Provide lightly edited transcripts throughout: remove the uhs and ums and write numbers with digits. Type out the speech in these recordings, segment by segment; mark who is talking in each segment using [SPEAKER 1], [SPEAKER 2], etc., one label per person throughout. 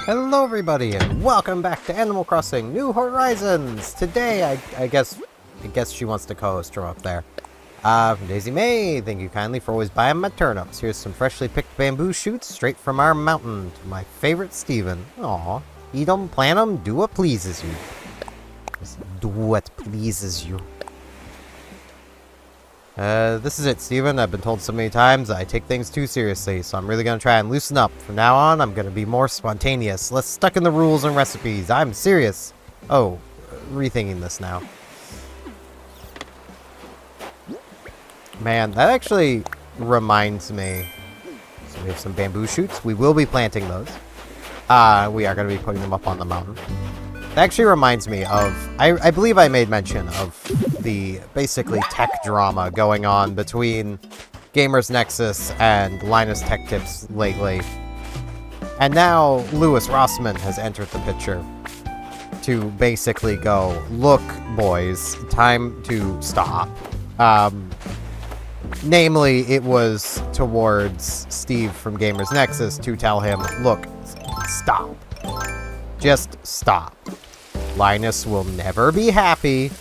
[SPEAKER 1] Hello everybody, and welcome back to Animal Crossing New Horizons! Today, I guess she wants to co-host from up there. From Daisy May, thank you kindly for always buying my turnips. Here's some freshly picked bamboo shoots straight from our mountain. To my favorite Steven. Aw, eat 'em, plant 'em, do what pleases you. Just do what pleases you. This is it, Steven. I've been told so many times that I take things too seriously, so I'm really gonna try and loosen up. From now on, I'm gonna be more spontaneous, less stuck in the rules and recipes. I'm serious. Oh, rethinking this now. Man, that actually reminds me. So we have some bamboo shoots. We will be planting those. We are gonna be putting them up on the mountain. That actually reminds me of, I believe I made mention of the basically tech drama going on between Gamers Nexus and Linus Tech Tips lately. And now Louis Rossmann has entered the picture to basically go, look, boys, time to stop. Namely, it was towards Steve from Gamers Nexus to tell him, look, stop. Just stop. Linus will never be happy.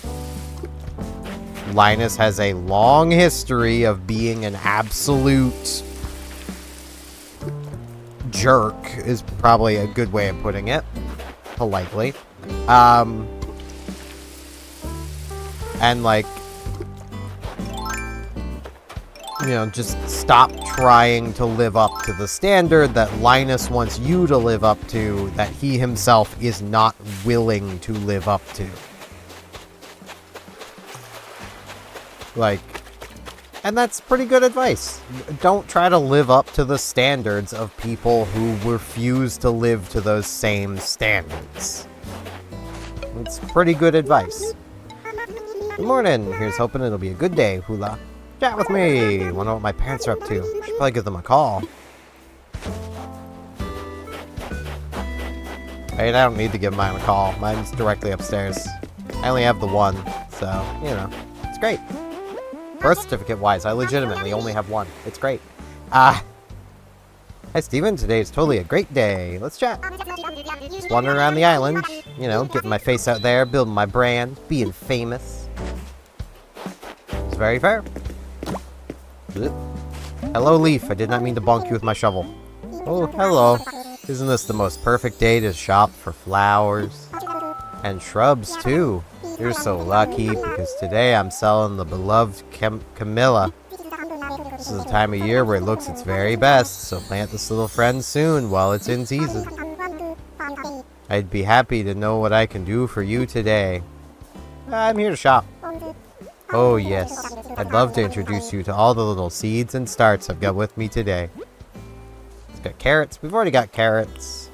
[SPEAKER 1] Linus has a long history of being an absolute jerk, is probably a good way of putting it, politely. And like, you know, just stop trying to live up to the standard that Linus wants you to live up to, that he himself is not willing to live up to. Like, and that's pretty good advice. Don't try to live up to the standards of people who refuse to live to those same standards. It's pretty good advice. Good morning. Here's hoping it'll be a good day, Hula. Chat with me. Wonder what my parents are up to. Should probably give them a call. I don't need to give mine a call. Mine's directly upstairs. I only have the one, so, you know, it's great. Birth certificate-wise, I legitimately only have one. It's great. Hi, Steven. Today is totally a great day. Let's chat. Just wandering around the island, you know, getting my face out there, building my brand, being famous. It's very fair. Hello, Leaf. I did not mean to bonk you with my shovel. Oh, hello. Isn't this the most perfect day to shop for flowers? And shrubs, too. You're so lucky, because today I'm selling the beloved Camilla. This is the time of year where it looks its very best, so plant this little friend soon while it's in season. I'd be happy to know what I can do for you today. I'm here to shop. Oh yes, I'd love to introduce you to all the little seeds and starts I've got with me today. It's got carrots. We've already got carrots.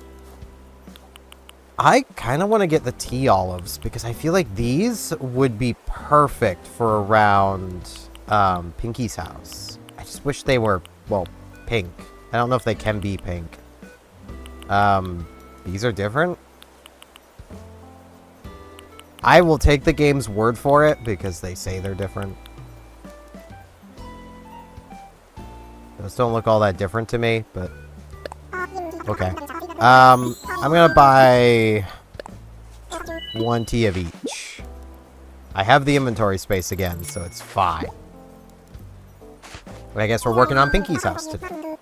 [SPEAKER 1] I kind of want to get the tea olives because I feel like these would be perfect for around Pinky's house. I just wish they were, well, pink. I don't know if they can be pink. These are different. I will take the game's word for it because they say they're different. Those don't look all that different to me, but okay. I'm gonna buy one tea of each. I have the inventory space again, so it's fine. But I guess we're working on Pinky's house today.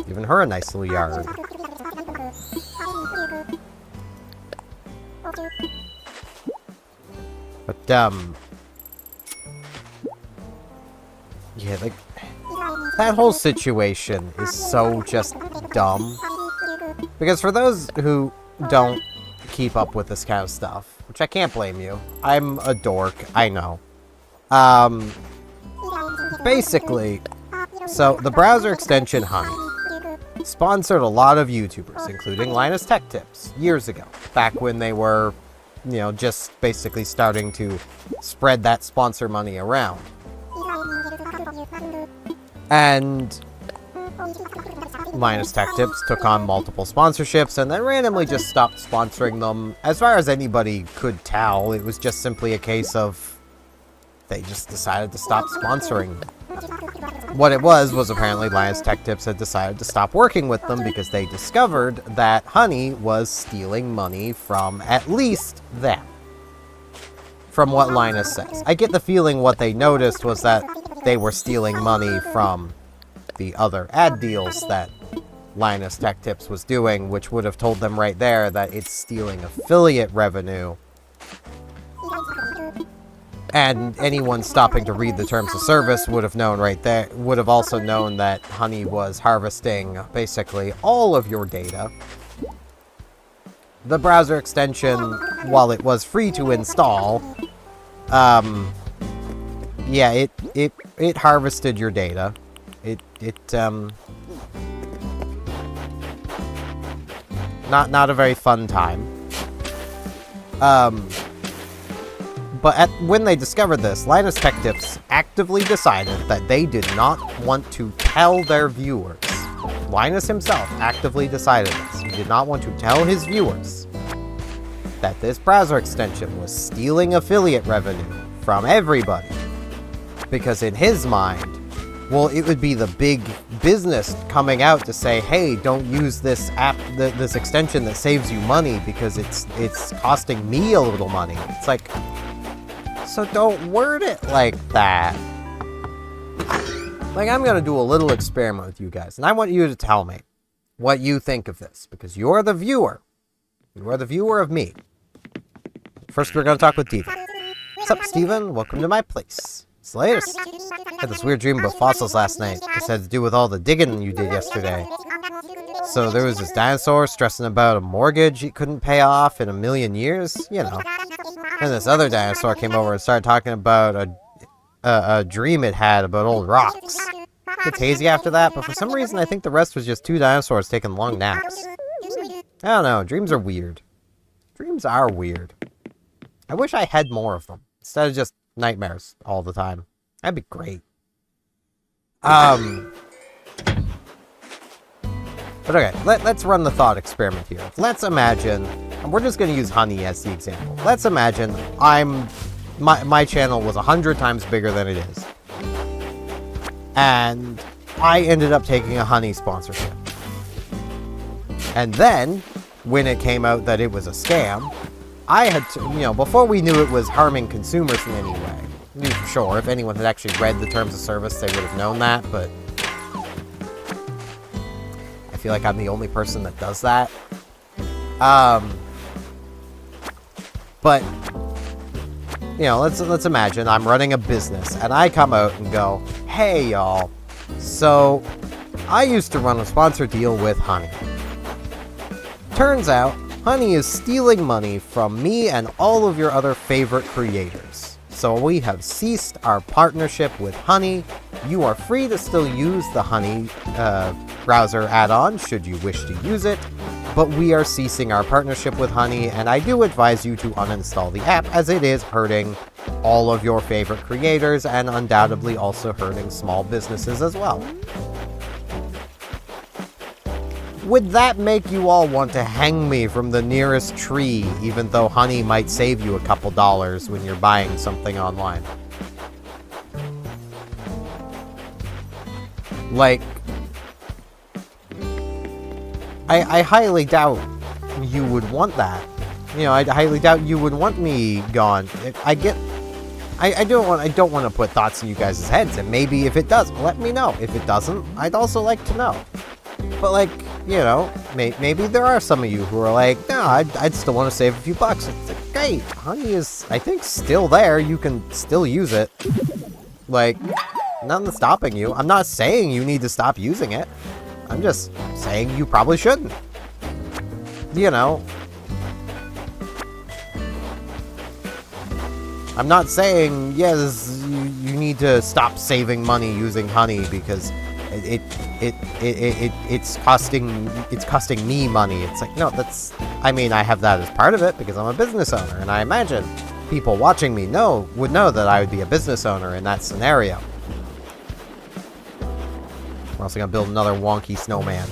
[SPEAKER 1] Giving her a nice little yard. But, yeah, like, that whole situation is so just dumb. Because for those who don't keep up with this kind of stuff, which I can't blame you, I'm a dork, I know. Basically, so the browser extension Honey sponsored a lot of YouTubers, including Linus Tech Tips, years ago, back when they were, you know, just basically starting to spread that sponsor money around. And Linus Tech Tips took on multiple sponsorships and then randomly just stopped sponsoring them. As far as anybody could tell, it was just simply a case of they just decided to stop sponsoring them. What it was apparently Linus Tech Tips had decided to stop working with them because they discovered that Honey was stealing money from at least them. From what Linus says. I get the feeling what they noticed was that they were stealing money from the other ad deals that Linus Tech Tips was doing, which would have told them right there that it's stealing affiliate revenue. And anyone stopping to read the terms of service would have known right there, would have also known that Honey was harvesting basically all of your data. The browser extension, while it was free to install, yeah, it harvested your data. Not a very fun time. But when they discovered this, Linus Tech Tips actively decided that they did not want to tell their viewers. Linus himself actively decided this. He did not want to tell his viewers that this browser extension was stealing affiliate revenue from everybody. Because in his mind, well, it would be the big business coming out to say, hey, don't use this app, this extension that saves you money because it's costing me a little money. It's like, so don't word it like that. Like, I'm going to do a little experiment with you guys, and I want you to tell me what you think of this, because you're the viewer. You are the viewer of me. First, we're going to talk with Diva. What's up, Steven? Welcome to my place. It's the latest. I had this weird dream about fossils last night. This had to do with all the digging you did yesterday. So there was this dinosaur stressing about a mortgage he couldn't pay off in a million years, you know. And this other dinosaur came over and started talking about a dream it had about old rocks. It's hazy after that, but for some reason I think the rest was just two dinosaurs taking long naps. I don't know, dreams are weird. Dreams are weird. I wish I had more of them, instead of just nightmares all the time. That'd be great. But okay, let's run the thought experiment here. Let's imagine, and we're just going to use Honey as the example. Let's imagine my channel was 100 times bigger than it is. And I ended up taking a Honey sponsorship. And then, when it came out that it was a scam, I had to, you know, before we knew it was harming consumers in any way. I mean, for sure, if anyone had actually read the terms of service, they would have known that, but I feel like I'm the only person that does that. But, you know, let's imagine I'm running a business, and I come out and go, hey, y'all, so I used to run a sponsor deal with Honey. Turns out, Honey is stealing money from me and all of your other favorite creators. So we have ceased our partnership with Honey. You are free to still use the Honey browser add-on should you wish to use it, but we are ceasing our partnership with Honey, and I do advise you to uninstall the app as it is hurting all of your favorite creators and undoubtedly also hurting small businesses as well. Would that make you all want to hang me from the nearest tree, even though Honey might save you a couple dollars when you're buying something online? Like, I highly doubt you would want that. You know, I highly doubt you would want me gone. I don't want to put thoughts in you guys' heads, and maybe if it does, let me know. If it doesn't, I'd also like to know. But, like, you know, maybe there are some of you who are like, no, I'd still want to save a few bucks. It's like, great, Honey is, I think, still there. You can still use it. Like, nothing's stopping you. I'm not saying you need to stop using it. I'm just saying you probably shouldn't. You know. I'm not saying, yes, you need to stop saving money using Honey because it's costing me money. It's like, no, I mean, I have that as part of it because I'm a business owner, and I imagine people watching me would know that I would be a business owner in that scenario. We're also gonna build another wonky snowman.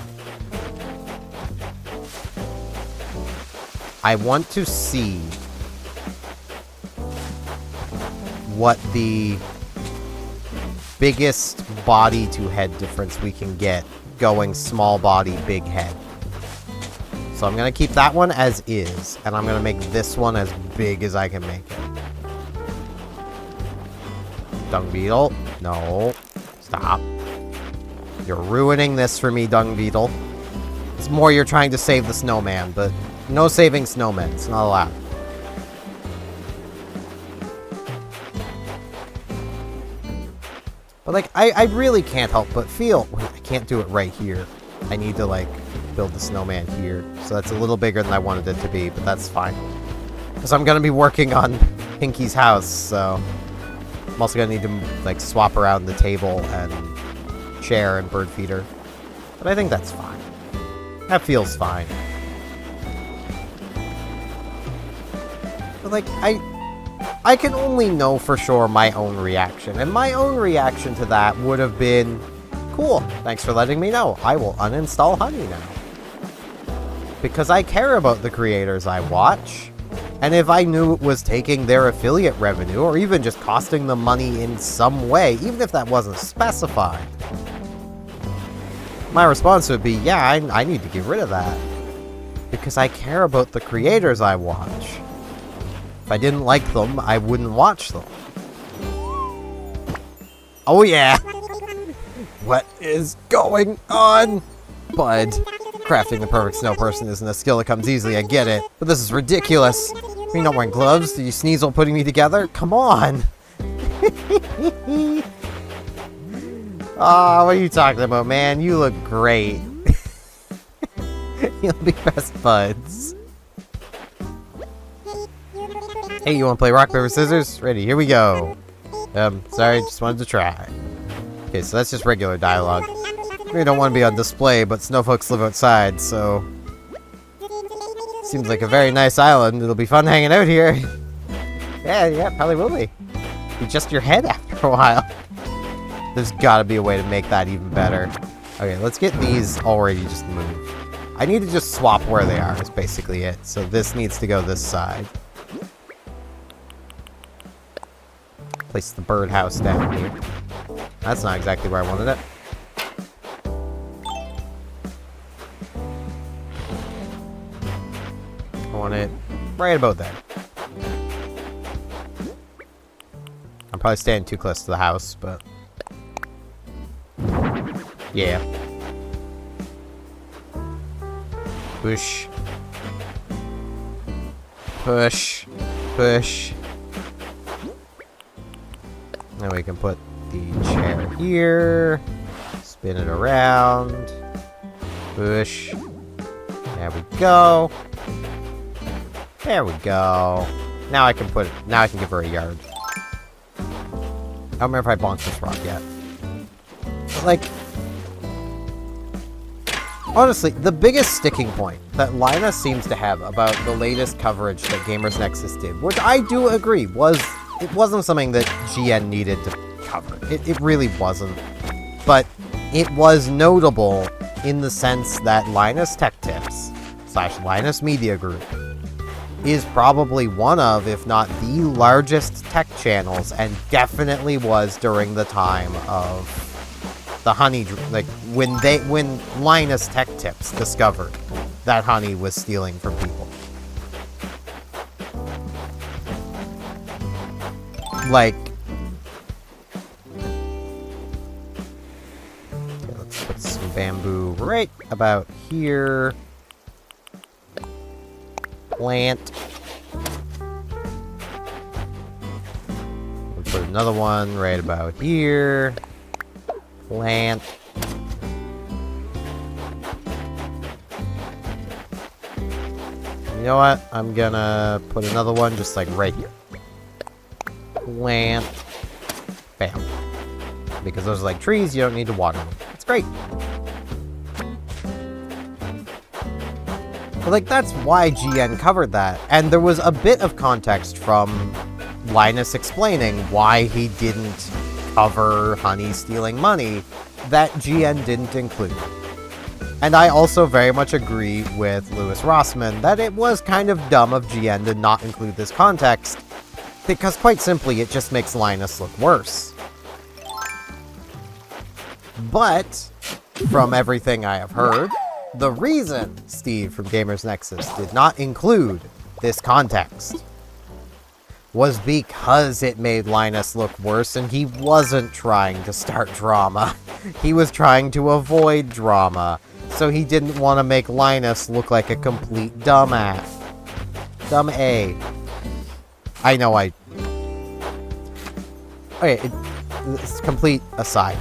[SPEAKER 1] I want to see what the biggest body to head difference we can get going small body, big head. So I'm going to keep that one as is, and I'm going to make this one as big as I can make it. Dung Beetle. No. Stop. You're ruining this for me, Dung Beetle. It's more you're trying to save the snowman, but no saving snowmen. It's not allowed. But, like, I really can't help but feel... Wait, I can't do it right here. I need to, like, build the snowman here. So that's a little bigger than I wanted it to be, but that's fine. Because I'm going to be working on Pinky's house, so... I'm also going to need to, like, swap around the table and chair and bird feeder. But I think that's fine. That feels fine. But, like, I can only know for sure my own reaction. And my own reaction to that would have been, cool, thanks for letting me know. I will uninstall Honey now. Because I care about the creators I watch. And if I knew it was taking their affiliate revenue, or even just costing them money in some way, even if that wasn't specified, my response would be, yeah, I need to get rid of that. Because I care about the creators I watch. If I didn't like them, I wouldn't watch them. Oh yeah! What is going on? Bud. Crafting the perfect snow person isn't a skill that comes easily, I get it. But this is ridiculous. Are you not wearing gloves? Did you sneeze while putting me together? Come on! Oh, what are you talking about, man? You look great. You'll be best buds. Hey, you want to play rock, paper, scissors? Ready, here we go. Sorry, just wanted to try. Okay, so that's just regular dialogue. We don't want to be on display, but snowfolks live outside, so... Seems like a very nice island. It'll be fun hanging out here. Yeah, probably will be. Be just your head after a while. There's gotta be a way to make that even better. Okay, let's get these already just moved. I need to just swap where they are, is basically it. So this needs to go this side. Place the birdhouse down here. That's not exactly where I wanted it. I want it right about there. I'm probably staying too close to the house, but... yeah. Push. Push. Push. Now we can put the chair here. Spin it around. Push. There we go. There we go. Now I can put it, now I can give her a yard. I don't remember if I bonked this rock yet. But, like, honestly, the biggest sticking point that Linus seems to have about the latest coverage that Gamers Nexus did, which I do agree was, it wasn't something that GN needed to cover. It really wasn't. But it was notable in the sense that Linus Tech Tips / Linus Media Group is probably one of, if not the largest tech channels, and definitely was during the time of the honey, like when Linus Tech Tips discovered that honey was stealing from people. Like, okay, let's put some bamboo right about here. Plant. We'll put another one right about here. Plant. You know what? I'm gonna put another one just like right here. Plant. Bam. Because those are like trees, you don't need to water them. It's great. But, like, that's why GN covered that. And there was a bit of context from Linus explaining why he didn't cover Honey stealing money that GN didn't include. And I also very much agree with Louis Rossman that it was kind of dumb of GN to not include this context, because quite simply, it just makes Linus look worse. But, from everything I have heard, the reason Steve from Gamers Nexus did not include this context was because it made Linus look worse, and he wasn't trying to start drama. He was trying to avoid drama, so he didn't want to make Linus look like a complete dumbass. Dumb A. I know Okay, it's complete aside.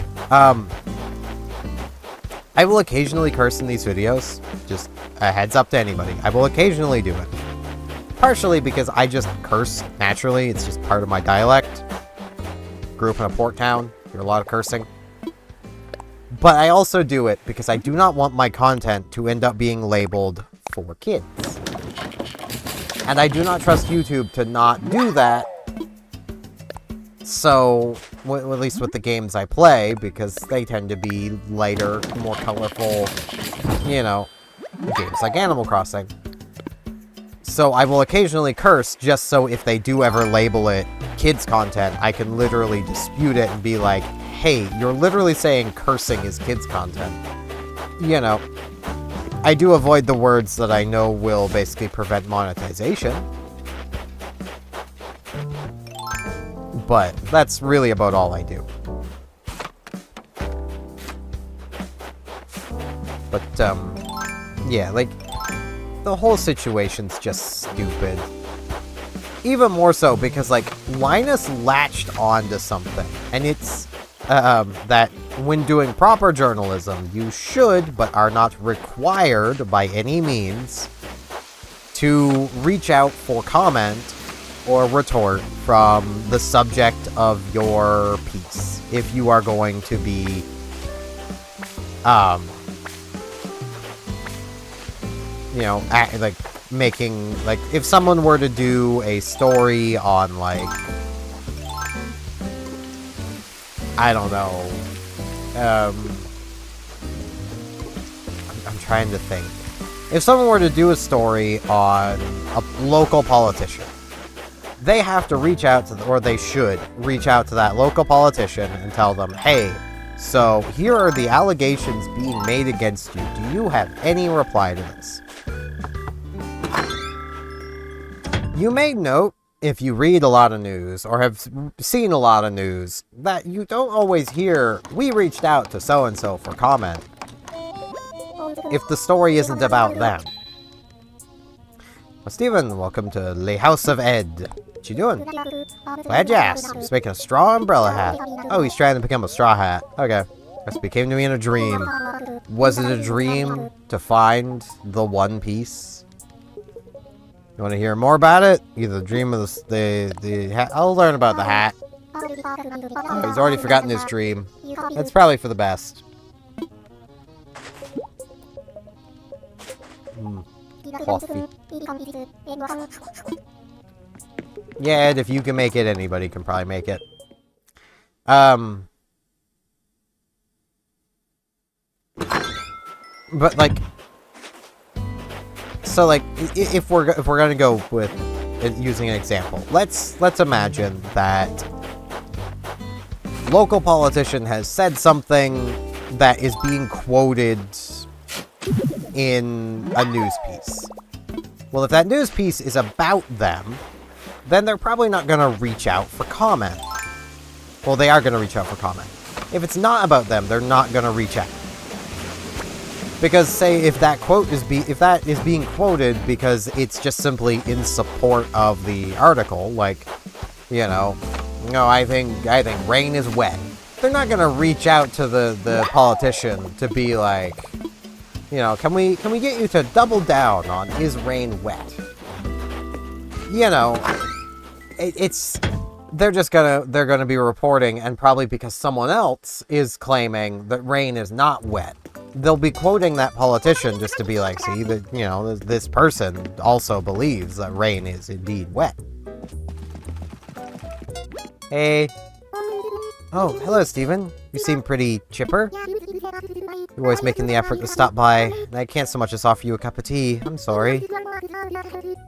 [SPEAKER 1] I will occasionally curse in these videos. Just a heads up to anybody. I will occasionally do it. Partially because I just curse naturally. It's just part of my dialect. Grew up in a port town. Hear a lot of cursing. But I also do it because I do not want my content to end up being labeled for kids. And I do not trust YouTube to not do that. So, at least with the games I play, because they tend to be lighter, more colorful, you know, games like Animal Crossing. So I will occasionally curse just so if they do ever label it kids content, I can literally dispute it and be like, hey, you're literally saying cursing is kids content. You know, I do avoid the words that I know will basically prevent monetization. But that's really about all I do. But, yeah, like, the whole situation's just stupid. Even more so because, like, Linus latched onto something. And it's, that when doing proper journalism, you should, but are not required by any means, to reach out for comment or retort from the subject of your piece. If you are going to be, you know, like, making, like, if someone were to do a story on, like, I don't know, I'm trying to think. If someone were to do a story on a local politician, they have to reach out to, or they should reach out to that local politician and tell them, hey, so here are the allegations being made against you. Do you have any reply to this? You may note, if you read a lot of news, or have seen a lot of news, that you don't always hear, we reached out to so-and-so for comment, if the story isn't about them. Well, Steven, welcome to Le House of Ed. What you doing? Glad you asked. He's making a straw umbrella hat. Oh, he's trying to become a straw hat. Okay. Guess it came to me in a dream. Was it a dream to find the One Piece? You want to hear more about it? Either the dream of the hat. I'll learn about the hat. Oh, he's already forgotten his dream. That's probably for the best. Coffee. Yeah, Ed, if you can make it, anybody can probably make it. But like, so like, if we're gonna go with using an example, let's imagine that local politician has said something that is being quoted in a news piece. Well, if that news piece is about them, then they're probably not going to reach out for comment. Well, they are going to reach out for comment. If it's not about them, they're not going to reach out. Because, say, if that quote is being quoted because it's just simply in support of the article, like, you know, no, I think rain is wet. They're not going to reach out to the politician to be like, you know, can we get you to double down on is rain wet? You know, they're gonna be reporting, and probably because someone else is claiming that rain is not wet, they'll be quoting that politician just to be like, see, that, you know, this person also believes that rain is indeed wet. Hey. Oh, hello, Steven. You seem pretty chipper. You're always making the effort to stop by, and I can't so much as offer you a cup of tea. I'm sorry.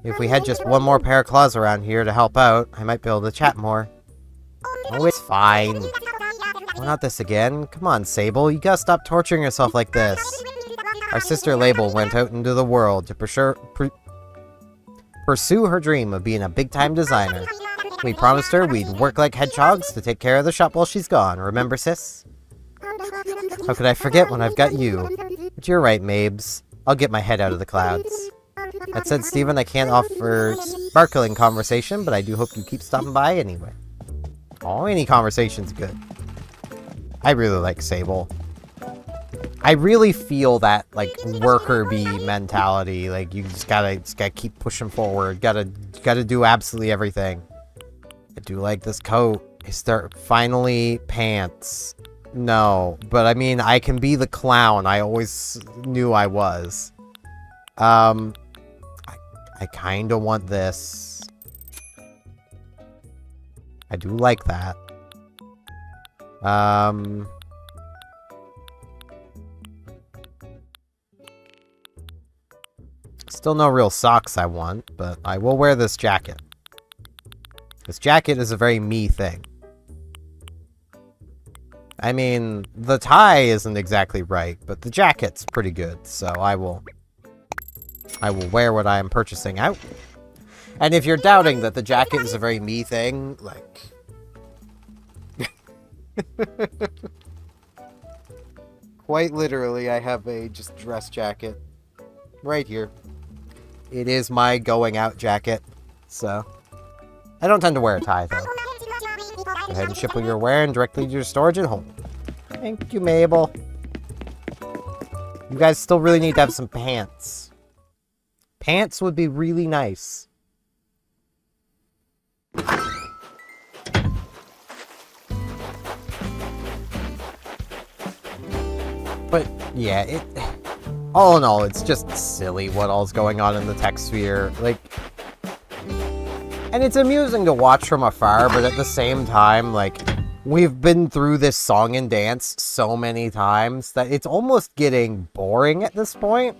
[SPEAKER 1] If we had just one more pair of claws around here to help out, I might be able to chat more. Oh, it's fine. Oh, not this again. Come on, Sable. You gotta stop torturing yourself like this. Our sister Label went out into the world to pursue her dream of being a big-time designer. We promised her we'd work like hedgehogs to take care of the shop while she's gone. Remember, sis? How could I forget when I've got you? But you're right, Mabes. I'll get my head out of the clouds. That said, Steven, I can't offer sparkling conversation, but I do hope you keep stopping by anyway. Oh, any conversation's good. I really like Sable. I really feel that, like, worker bee mentality. Like, you just gotta keep pushing forward. Gotta do absolutely everything. I do like this coat. Finally, pants. No, but I mean, I can be the clown. I always knew I was. I kinda want this. I do like that. Still no real socks I want, but I will wear this jacket. This jacket is a very me thing. I mean, the tie isn't exactly right, but the jacket's pretty good, so I will wear what I am purchasing out. And if you're doubting that the jacket is a very me thing, like... Quite literally, I have a just dress jacket right here. It is my going out jacket, so... I don't tend to wear a tie, though. Go ahead and ship what you're wearing directly to your storage at home. Thank you, Mabel. You guys still really need to have some pants. Pants would be really nice. But, yeah, all in all, it's just silly what all's going on in the tech sphere. Like... And it's amusing to watch from afar, but at the same time, like, we've been through this song and dance so many times that it's almost getting boring at this point.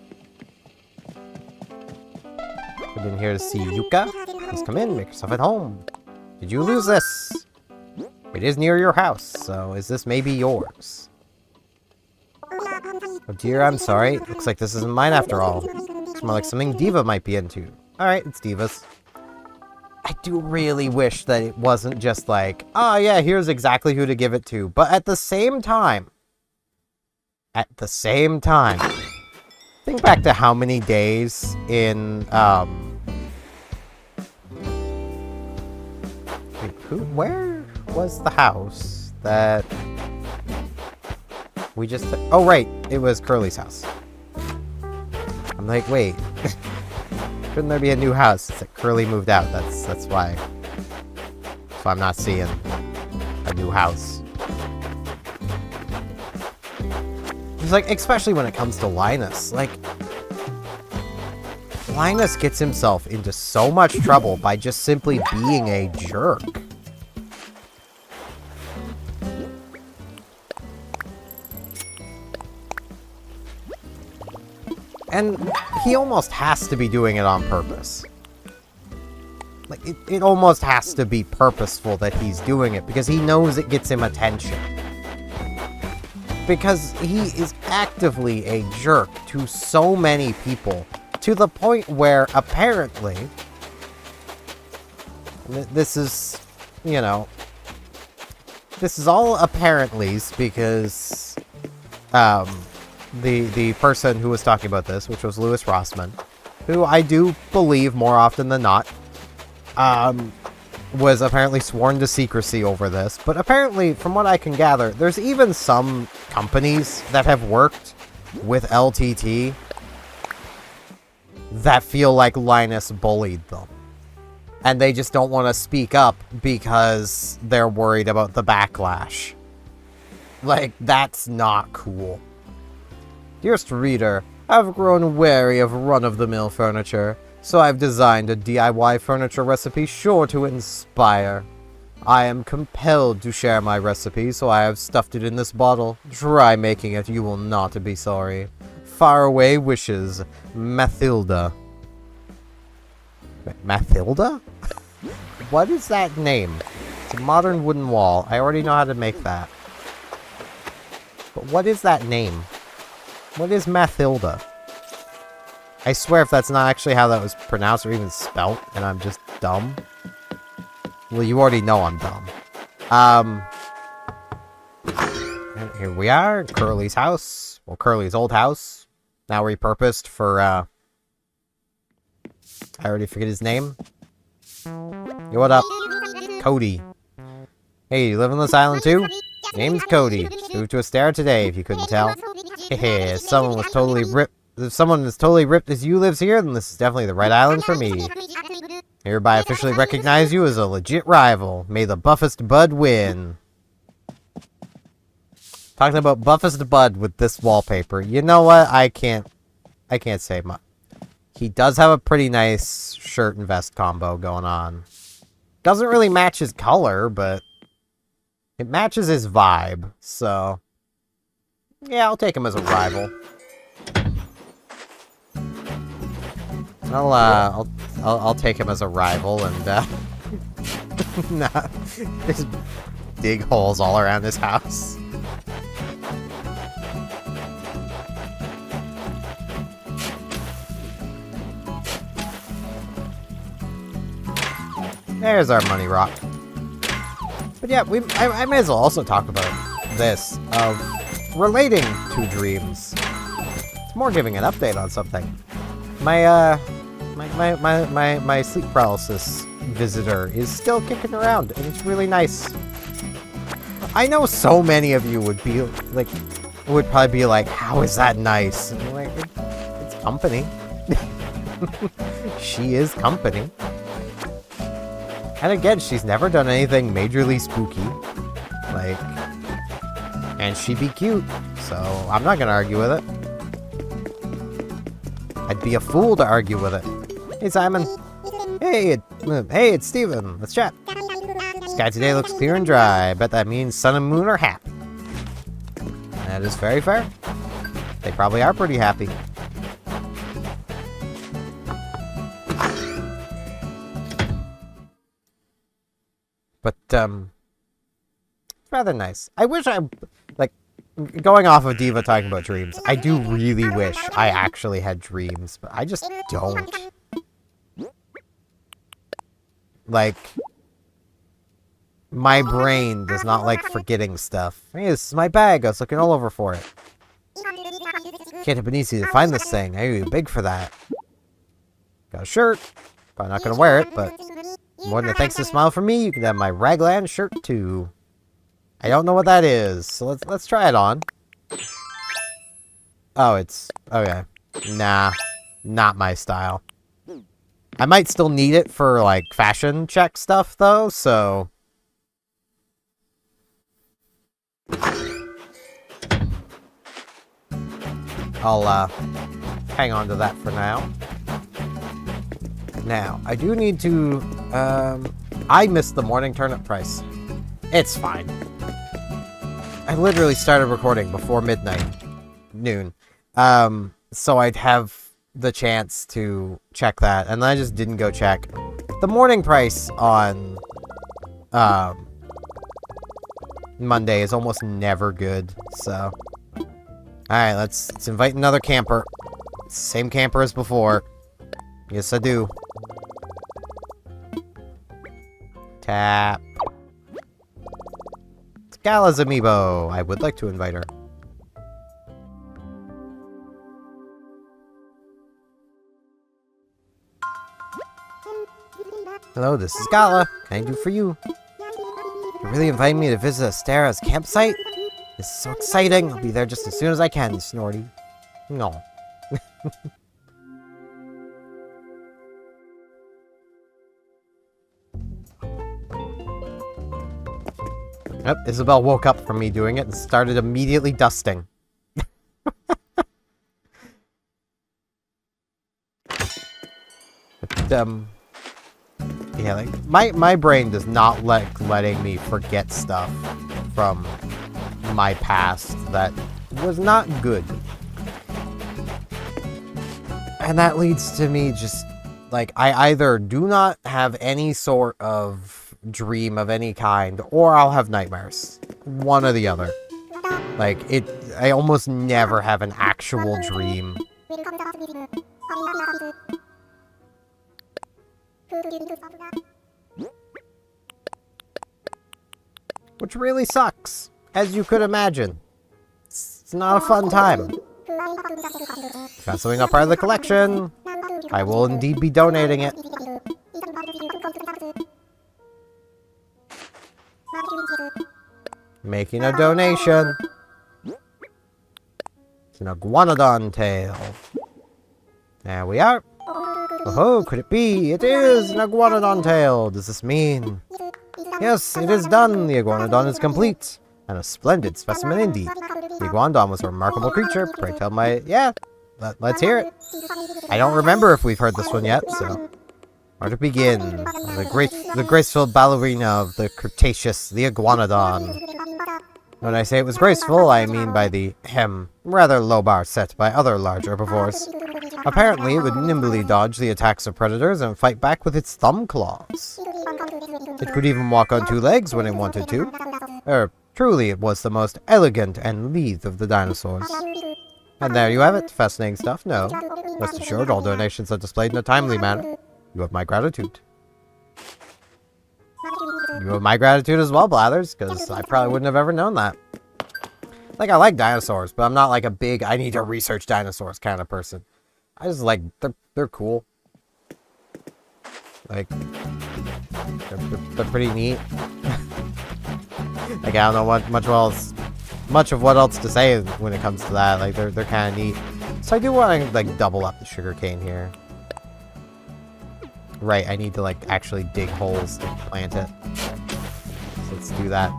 [SPEAKER 1] I've been here to see Yuka. Please come in, make yourself at home. Did you lose this? It is near your house, so is this maybe yours? Oh dear, I'm sorry. Looks like this isn't mine after all. It's more like something Diva might be into. Alright, it's Diva's. I do really wish that it wasn't just like, oh yeah, here's exactly who to give it to. But at the same time, think back to how many days in, where was the house that we just, oh right, it was Curly's house. I'm like, wait. Couldn't there be a new house? It's like Curly moved out. That's why. So I'm not seeing a new house. It's like, especially when it comes to Linus. Like, Linus gets himself into so much trouble by just simply being a jerk. And he almost has to be doing it on purpose. Like, it almost has to be purposeful that he's doing it, because he knows it gets him attention. Because he is actively a jerk to so many people, to the point where, apparently, this is, you know, this is all apparentlys, because, the person who was talking about this, which was Louis Rossman, who I do believe more often than not, was apparently sworn to secrecy over this. But apparently, from what I can gather, there's even some companies that have worked with LTT that feel like Linus bullied them. And they just don't want to speak up because they're worried about the backlash. Like, that's not cool. Dearest reader, I've grown wary of run-of-the-mill furniture, so I've designed a DIY furniture recipe sure to inspire. I am compelled to share my recipe, so I have stuffed it in this bottle. Try making it, you will not be sorry. Faraway wishes, Mathilda. Mathilda? What is that name? It's a modern wooden wall. I already know how to make that. But what is that name? What is Mathilda? I swear if that's not actually how that was pronounced or even spelt, and I'm just dumb. Well, you already know I'm dumb. And here we are, Curly's house. Well, Curly's old house. Now repurposed for, I already forget his name. Yo, what up? Cody. Hey, you live on this island too? Name's Cody. Just moved to a stair today, if you couldn't tell. Hehe, someone was totally ripped. If someone as totally ripped as you lives here, then this is definitely the right island for me. Hereby officially recognize you as a legit rival. May the buffest bud win. Talking about buffest bud with this wallpaper. You know what? I can't say much. He does have a pretty nice shirt and vest combo going on. Doesn't really match his color, but it matches his vibe. So yeah, I'll take him as a rival. I'll take him as a rival and nah, just dig holes all around his house. There's our money rock. But yeah, I may as well also talk about this of relating to dreams. It's more giving an update on something. My sleep paralysis visitor is still kicking around, and it's really nice. I know so many of you would be like, would probably be like, how is that nice? And I'm like, it's company. She is company. And again, she's never done anything majorly spooky. Like, and she'd be cute, so I'm not gonna argue with it. I'd be a fool to argue with it. Hey, Simon. Hey, it's Steven. Let's chat. Sky today looks clear and dry. I bet that means sun and moon are happy. That is very fair. They probably are pretty happy. But, it's rather nice. I wish like, going off of Diva talking about dreams, I do really wish I actually had dreams, but I just don't. Like, my brain does not like forgetting stuff. Hey, this is my bag. I was looking all over for it. Can't have been easy to find this thing. I owe you big for that. Got a shirt. Probably not gonna wear it, but more than a thanks to smile from me, you can have my Raglan shirt too. I don't know what that is, so let's try it on. Oh, it's okay. Nah, not my style. I might still need it for like fashion check stuff though, so I'll hang on to that for now. Now, I do need to I missed the morning turnip price. It's fine. I literally started recording before midnight, noon. So I'd have the chance to check that, and then I just didn't go check. The morning price on Monday is almost never good, so alright, let's invite another camper. Same camper as before. Yes, I do. Tap. It's Gala's amiibo. I would like to invite her. Hello, this is Gala. What can I do for you? You're really inviting me to visit Astera's campsite? This is so exciting. I'll be there just as soon as I can, Snorty. No. Yep, Isabel woke up from me doing it and started immediately dusting. But, Yeah, like, my brain does not like letting me forget stuff from my past that was not good. And that leads to me just, like, I either do not have any sort of dream of any kind, or I'll have nightmares. One or the other. Like, I almost never have an actual dream. Which really sucks, as you could imagine. It's not a fun time. Got something not part of the collection. I will indeed be donating it. Making a donation. It's an iguanodon tail. There we are. Oh, could it be? It is an iguanodon tail. Does this mean? Yes, it is done. The iguanodon is complete. And a splendid specimen indeed. The iguanodon was a remarkable creature. Pray tell my... Yeah, let's hear it. I don't remember if we've heard this one yet, so... Where to begin? The graceful ballerina of the Cretaceous, the iguanodon. When I say it was graceful, I mean by the, rather low bar set by other large herbivores. Apparently, it would nimbly dodge the attacks of predators and fight back with its thumb claws. It could even walk on 2 legs when it wanted to. Truly, it was the most elegant and lithe of the dinosaurs. And there you have it. Fascinating stuff, no? Rest assured, all donations are displayed in a timely manner. You have my gratitude. You have my gratitude as well, Blathers, because I probably wouldn't have ever known that. Like, I like dinosaurs, but I'm not like a big, I need to research dinosaurs kind of person. I just like, they're cool. Like, they're pretty neat. Like, I don't know much of what else to say when it comes to that. Like, they're kind of neat. So I do want to, like, double up the sugarcane here. Right, I need to, like, actually dig holes to plant it. So let's do that.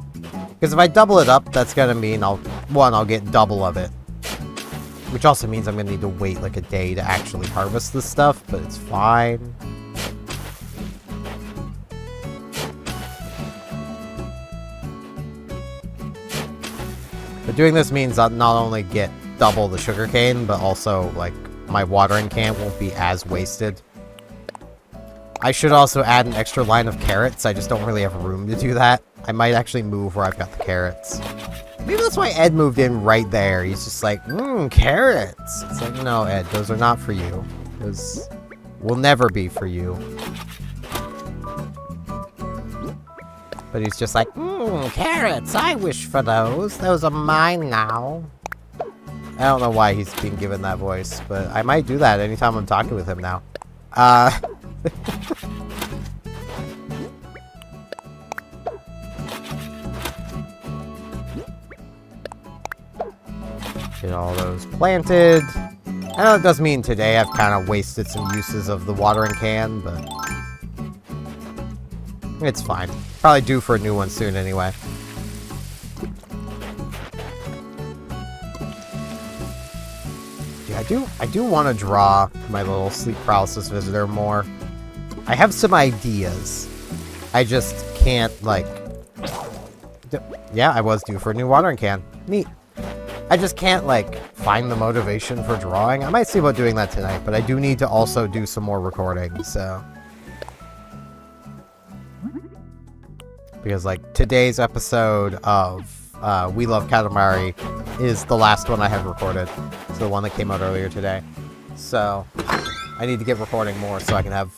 [SPEAKER 1] Because if I double it up, that's gonna mean I'll get double of it. Which also means I'm gonna need to wait, like, a day to actually harvest this stuff, but it's fine. But doing this means I'll not only get double the sugarcane, but also, like, my watering can won't be as wasted. I should also add an extra line of carrots. I just don't really have room to do that. I might actually move where I've got the carrots. Maybe that's why Ed moved in right there. He's just like, carrots. It's like, no, Ed, those are not for you. Those will never be for you. But he's just like, carrots, I wish for those. Those are mine now. I don't know why he's being given that voice, but I might do that anytime I'm talking with him now. Get all those planted. I know it does mean today I've kind of wasted some uses of the watering can, but it's fine. Probably due for a new one soon anyway. Yeah, I do want to draw my little sleep paralysis visitor more. I have some ideas. I just can't, like... Yeah, I was due for a new watering can. Neat. I just can't, like, find the motivation for drawing. I might see about doing that tonight, but I do need to also do some more recording, so... Because, like, today's episode of We Love Katamari is the last one I have recorded. It's the one that came out earlier today. So, I need to get recording more so I can have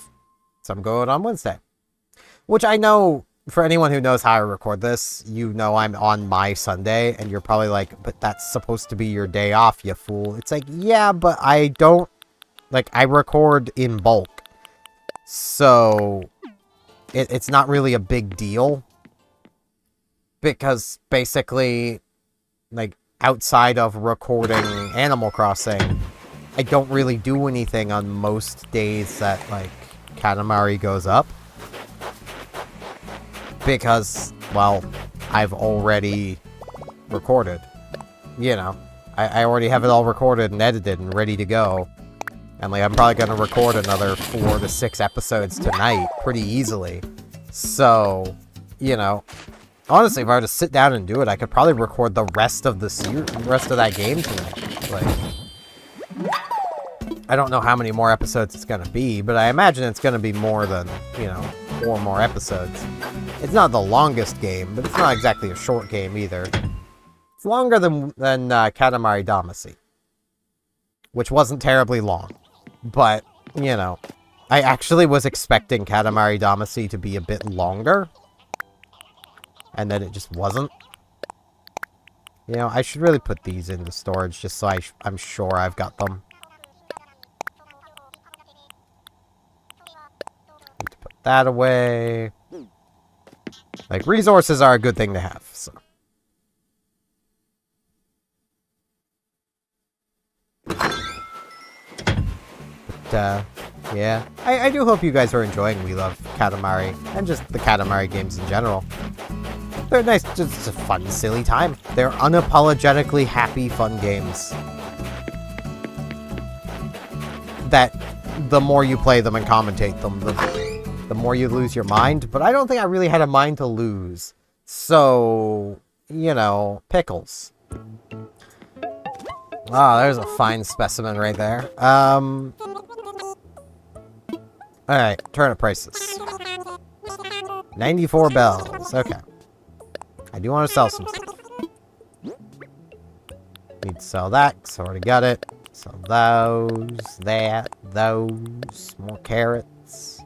[SPEAKER 1] some go out on Wednesday. Which I know, for anyone who knows how I record this, you know I'm on my Sunday, and you're probably like, but that's supposed to be your day off, you fool. It's like, yeah, but I don't, like, I record in bulk. So, it's not really a big deal. Because, basically, like, outside of recording Animal Crossing, I don't really do anything on most days that, like, Katamari goes up. Because, well, I've already recorded. You know, I already have it all recorded and edited and ready to go. And, like, I'm probably going to record another 4 to 6 episodes tonight pretty easily. So, you know, honestly, if I were to sit down and do it, I could probably record the rest of that game tonight. Like, I don't know how many more episodes it's going to be, but I imagine it's going to be more than, you know, 4 more episodes. It's not the longest game, but it's not exactly a short game either. It's longer than Katamari Damacy, which wasn't terribly long. But, you know, I actually was expecting Katamari Damacy to be a bit longer, and then it just wasn't. You know, I should really put these into storage just so I'm sure I've got them. Need to put that away. Like, resources are a good thing to have, so. But, yeah. I do hope you guys are enjoying We Love Katamari, and just the Katamari games in general. They're nice, just a fun, silly time. They're unapologetically happy, fun games. That, the more you play them and commentate them, the more you lose your mind. But I don't think I really had a mind to lose. So, you know, pickles. Ah, there's a fine specimen right there. Alright, turnip prices. 94 bells, okay. I do want to sell some stuff. Need to sell that, because I already got it. Sell those, that, those, more carrots.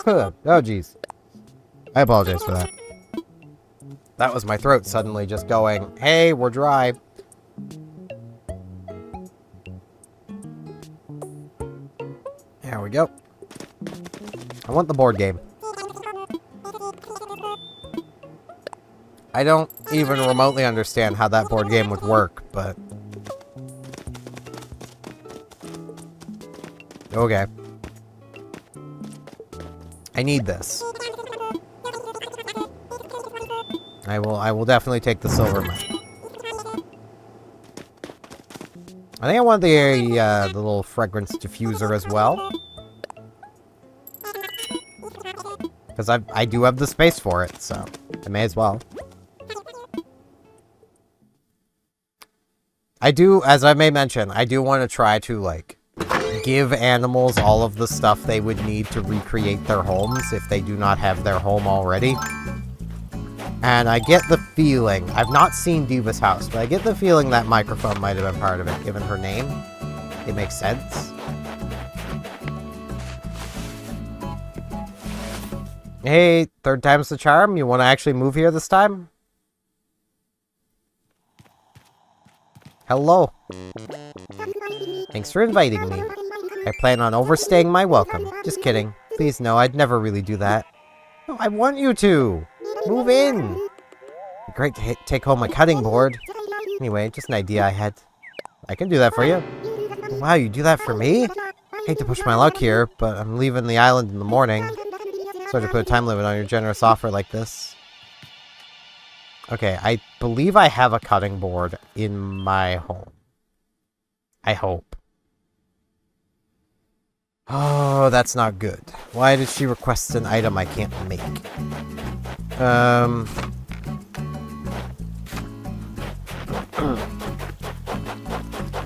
[SPEAKER 1] Oh, jeez. I apologize for that. That was my throat suddenly just going, hey, we're dry. There we go. I want the board game. I don't even remotely understand how that board game would work, but... okay. I need this. I will definitely take the silver mine. I think I want the little fragrance diffuser as well. Because I do have the space for it, so I may as well. I do, as I may mention, I do want to try to, like, give animals all of the stuff they would need to recreate their homes if they do not have their home already. And I get the feeling, I've not seen Diva's house, but I get the feeling that microphone might have been part of it, given her name. It makes sense. Hey, third time's the charm. You want to actually move here this time? Hello. Thanks for inviting me. I plan on overstaying my welcome. Just kidding. Please, no, I'd never really do that. No, I want you to. Move in. It'd be great to take home my cutting board. Anyway, just an idea I had. I can do that for you. Wow, you do that for me? Hate to push my luck here, but I'm leaving the island in the morning. Sorry to put a time limit on your generous offer like this. Okay, I believe I have a cutting board in my home. I hope. Oh, that's not good. Why did she request an item I can't make? I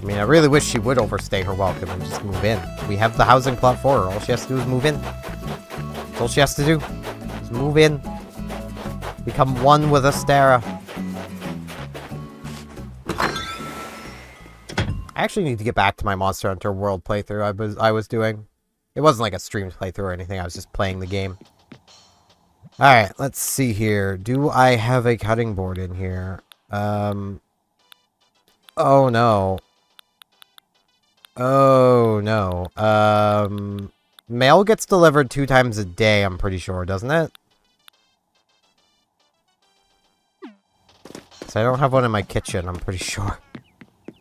[SPEAKER 1] mean, I really wish she would overstay her welcome and just move in. We have the housing plot for her. All she has to do is move in. That's all she has to do. Just move in. Become one with Astera. I actually need to get back to my Monster Hunter World playthrough I was doing. It wasn't like a streamed playthrough or anything. I was just playing the game. Alright, let's see here. Do I have a cutting board in here? Oh no. Oh no. Mail gets delivered 2 times a day, I'm pretty sure, doesn't it? So I don't have one in my kitchen, I'm pretty sure.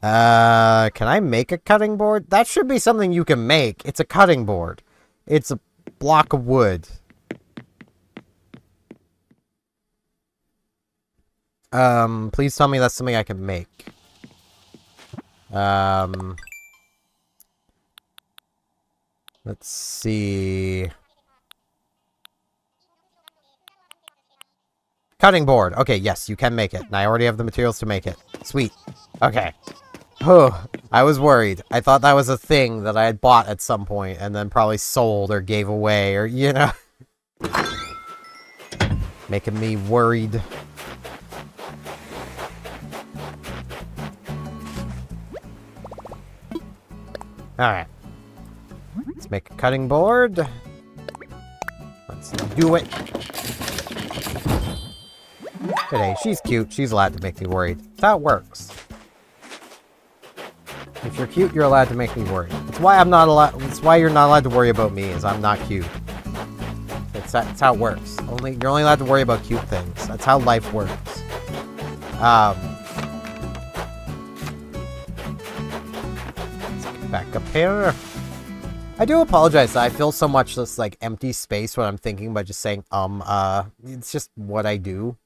[SPEAKER 1] Can I make a cutting board? That should be something you can make. It's a cutting board. It's a block of wood. Please tell me that's something I can make. Let's see. Cutting board. Okay, yes, you can make it. And I already have the materials to make it. Sweet. Okay. Oh, I was worried. I thought that was a thing that I had bought at some point and then probably sold or gave away or, you know. Making me worried. Alright. Let's make a cutting board. Let's do it. Today, she's cute. She's allowed to make me worried. That's how it works. If you're cute, you're allowed to make me worried. That's why I'm not allowed. That's why you're not allowed to worry about me, is I'm not cute. That's how it works. You're only allowed to worry about cute things. That's how life works. Let's get back up here. I do apologize that I feel so much this like empty space when I'm thinking by just saying it's just what I do.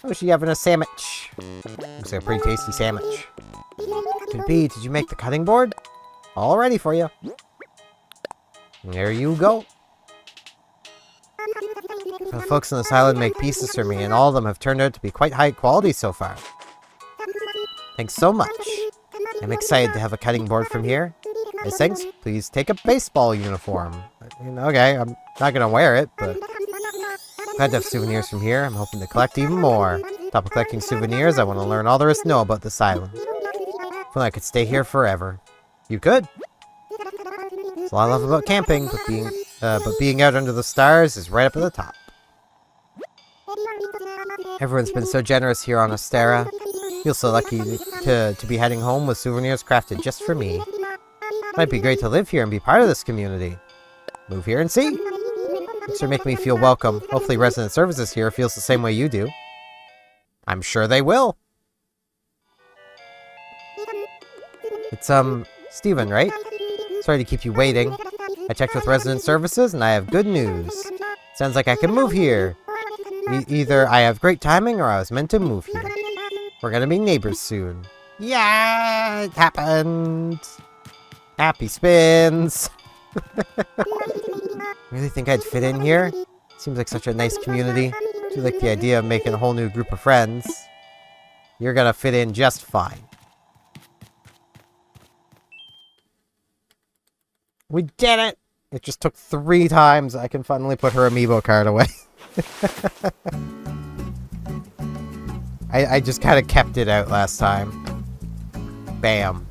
[SPEAKER 1] Oh, she having a sandwich. Looks like a pretty tasty sandwich. Could be, did you make the cutting board? All ready for you. There you go. The folks on this island make pieces for me, and all of them have turned out to be quite high quality so far. Thanks so much. I'm excited to have a cutting board from here. As thanks, please take a baseball uniform. Okay, I'm not gonna wear it, but glad to have souvenirs from here. I'm hoping to collect even more. Top of collecting souvenirs, I want to learn all there is to know about this island. I feel like I could stay here forever. You could. That's all I love about camping, but being out under the stars is right up at the top. Everyone's been so generous here on Ostera. Feel so lucky to be heading home with souvenirs crafted just for me. Might be great to live here and be part of this community. Move here and see. Thanks for making me feel welcome. Hopefully resident services here feels the same way you do. I'm sure they will. It's, Steven, right? Sorry to keep you waiting. I checked with resident services and I have good news. Sounds like I can move here. Either I have great timing or I was meant to move here. We're gonna be neighbors soon. Yeah, it happened. Happy spins. Really think I'd fit in here? Seems like such a nice community. Do like the idea of making a whole new group of friends. You're gonna fit in just fine. We did it! It just took 3 times. I can finally put her amiibo card away. I just kind of kept it out last time. Bam.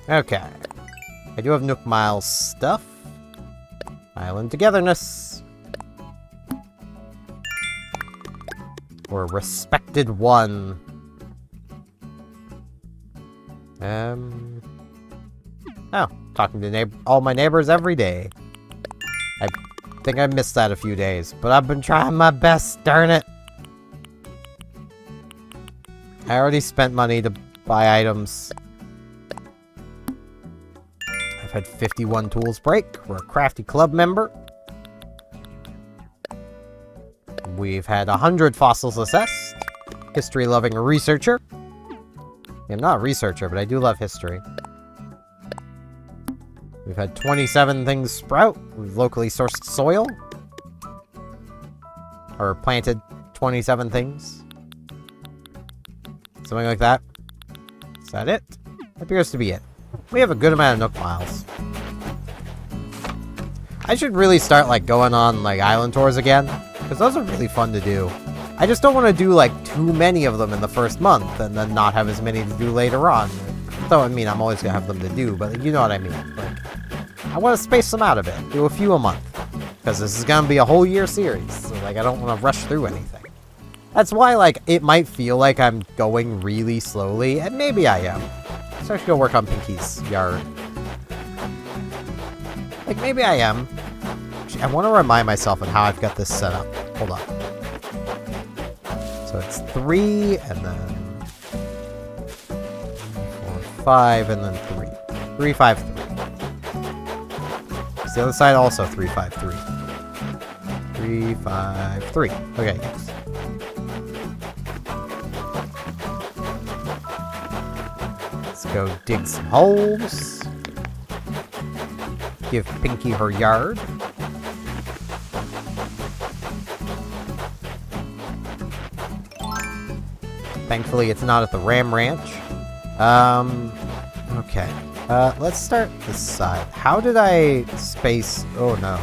[SPEAKER 1] Okay. I do have Nook Miles stuff. Island togetherness. We're a respected one. Oh, talking to all my neighbors every day. I think I missed that a few days, but I've been trying my best, darn it. I already spent money to buy items. I've had 51 tools break. We're a crafty club member. We've had 100 fossils assessed. History-loving researcher. I'm not a researcher, but I do love history. We've had 27 things sprout. We've locally sourced soil. Or planted 27 things. Something like that. Is that it? Appears to be it. We have a good amount of Nook Miles. I should really start, like, going on, like, island tours again. Because those are really fun to do. I just don't want to do, like, too many of them in the first month, and then not have as many to do later on. Though, I mean, I'm always going to have them to do, but you know what I mean. Like, I want to space them out a bit. Do a few a month. Because this is going to be a whole year series. So, like, I don't want to rush through anything. That's why, like, it might feel like I'm going really slowly, and maybe I am. So I should go work on Pinky's yard. Like, maybe I am. Actually, I want to remind myself of how I've got this set up. Hold on. So it's 3, and then 4, 5, and then 3. 3, 5, 3. Is the other side also 3, 5, 3? 3, 5, 3. Okay, yes. Let's go dig some holes. Give Pinky her yard. Thankfully, it's not at the Ram Ranch. Okay. Let's start this side. How did I space... Oh, no.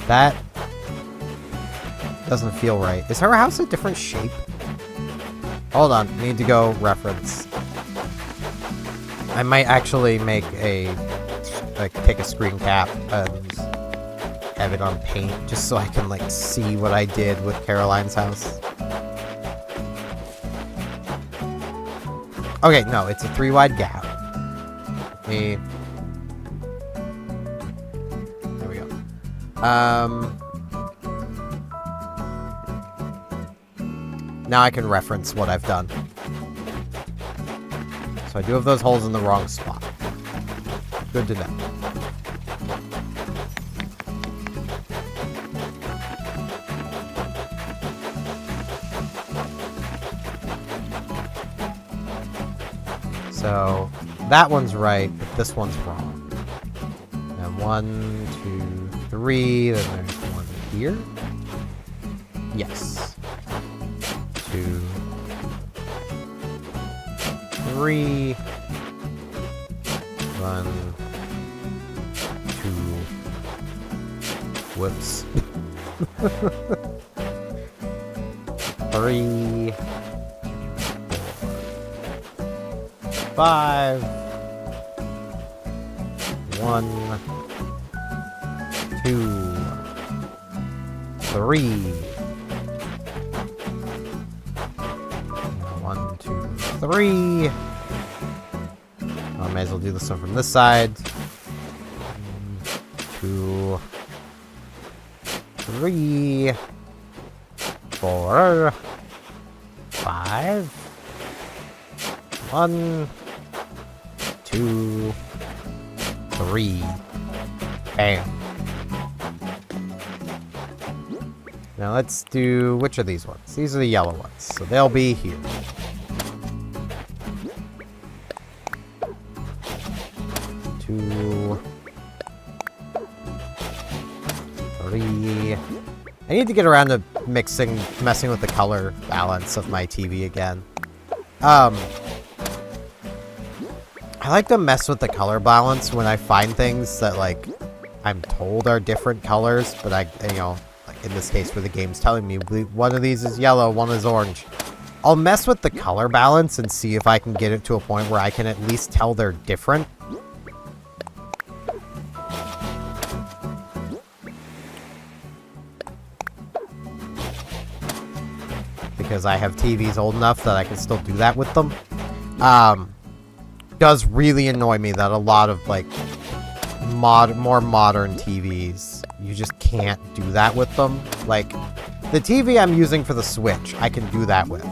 [SPEAKER 1] That doesn't feel right. Is her house a different shape? Hold on. Need to go reference. I might actually make a... like, take a screen cap and have it on paint, just so I can, like, see what I did with Caroline's house. Okay, no, it's a 3-wide gap. There we go. Now I can reference what I've done. So I do have those holes in the wrong spot. Good to know. So that one's right, but this one's wrong. And 1, 2, 3, then there's one here. Yes. 2, 3. 1, 2. Whoops. 3, 4, 5. 1, 2, 3. 1, 2, 3. I may as well do this one from this side. 2, 3, 4, 5. 1, 2, 3. Bam. Now let's do... which are these ones? These are the yellow ones, so they'll be here. 2, 3. I need to get around to messing with the color balance of my TV again. I like to mess with the color balance when I find things that, like, I'm told are different colors, but you know, like in this case where the game's telling me one of these is yellow, one is orange. I'll mess with the color balance and see if I can get it to a point where I can at least tell they're different. Because I have TVs old enough that I can still do that with them. Does really annoy me that a lot of, like, more modern TVs, you just can't do that with them. Like, the TV I'm using for the Switch, I can do that with.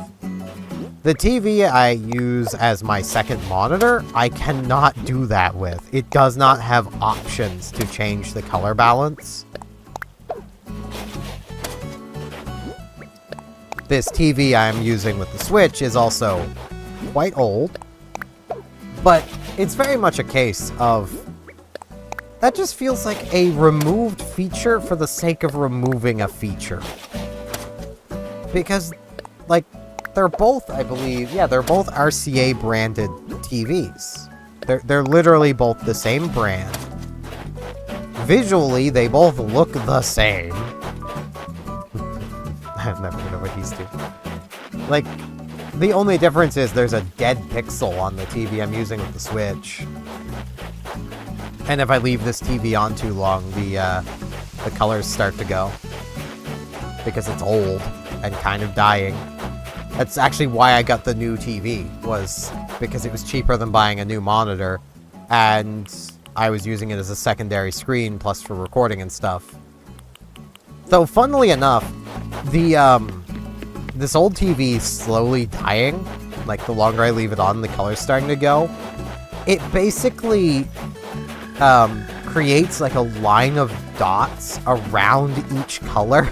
[SPEAKER 1] The TV I use as my second monitor, I cannot do that with. It does not have options to change the color balance. This TV I'm using with the Switch is also quite old, but it's very much a case of that just feels like a removed feature for the sake of removing a feature. Because, like, they're both, I believe, yeah, they're both RCA branded TVs. They're literally both the same brand. Visually, they both look the same. I've never heard of what these two. Like, the only difference is there's a dead pixel on the TV I'm using with the Switch. And if I leave this TV on too long, the colors start to go. Because it's old and kind of dying. That's actually why I got the new TV, was because it was cheaper than buying a new monitor. And I was using it as a secondary screen, plus for recording and stuff. Though, funnily enough, this old TV slowly dying, like the longer I leave it on, the color's starting to go. It basically creates like a line of dots around each color,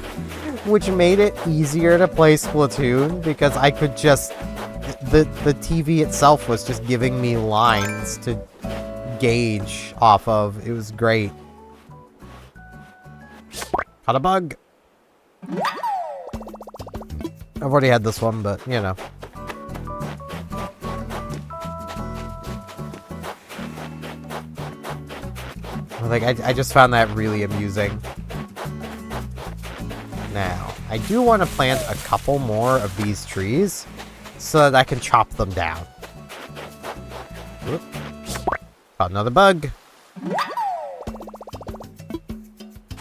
[SPEAKER 1] which made it easier to play Splatoon because I could just... The TV itself was just giving me lines to gauge off of. It was great. Caught a bug. I've already had this one, but, you know. Like, I just found that really amusing. Now, I do want to plant a couple more of these trees so that I can chop them down. Whoop. Got another bug.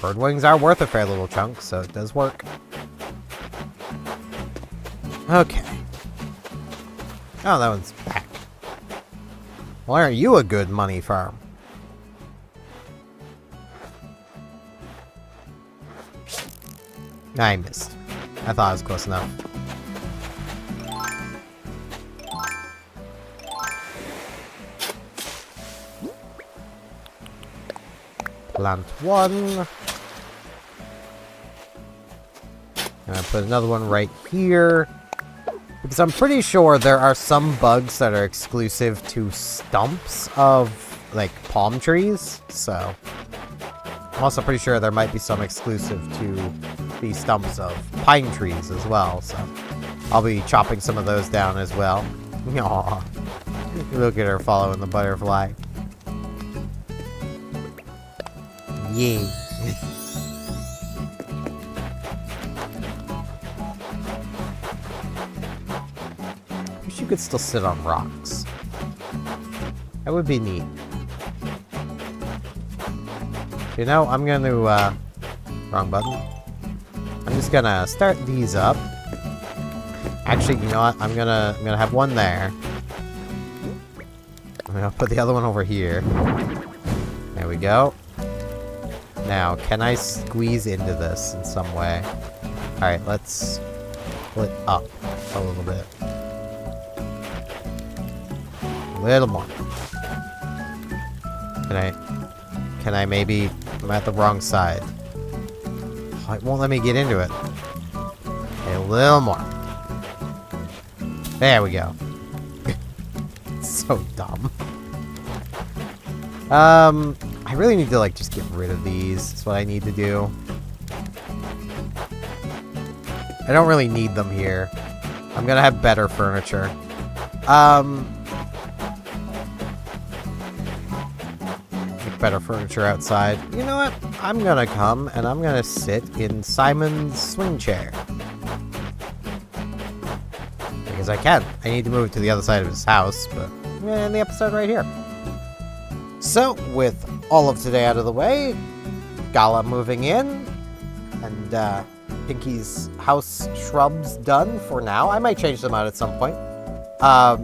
[SPEAKER 1] Bird wings are worth a fair little chunk, so it does work. Okay. Oh, that one's back. Why aren't you a good money farm? I missed. I thought I was close enough. Plant one. And I put another one right here. Because I'm pretty sure there are some bugs that are exclusive to stumps of, like, palm trees. So, I'm also pretty sure there might be some exclusive to the stumps of pine trees as well. So, I'll be chopping some of those down as well. Aww. Look at her following the butterfly. Yay. Wish you could still sit on rocks. That would be neat. You know, I'm gonna, wrong button. I'm just gonna start these up. Actually, you know what? I'm gonna have one there. I'm gonna put the other one over here. There we go. Now, can I squeeze into this in some way? Alright, let's split up a little bit. A little more. Can I maybe... I'm at the wrong side. Oh, it won't let me get into it. Okay, a little more. There we go. So dumb. I really need to, like, just get rid of these. That's what I need to do. I don't really need them here. I'm gonna have better furniture. Make better furniture outside. You know what? I'm gonna come and I'm gonna sit in Simon's swing chair. Because I can. I need to move it to the other side of his house, but in the episode right here. So, with all of today out of the way, Gala moving in, and Pinky's house shrubs done for now. I might change them out at some point. I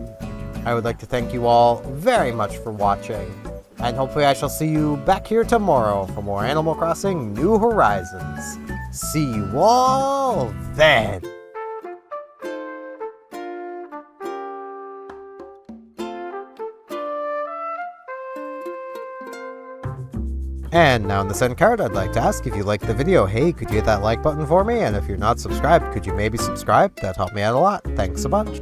[SPEAKER 1] would like to thank you all very much for watching, and hopefully I shall see you back here tomorrow for more Animal Crossing New Horizons. See you all then! And now in this end card, I'd like to ask if you liked the video, hey, could you hit that like button for me? And if you're not subscribed, could you maybe subscribe? That'd help me out a lot. Thanks a bunch.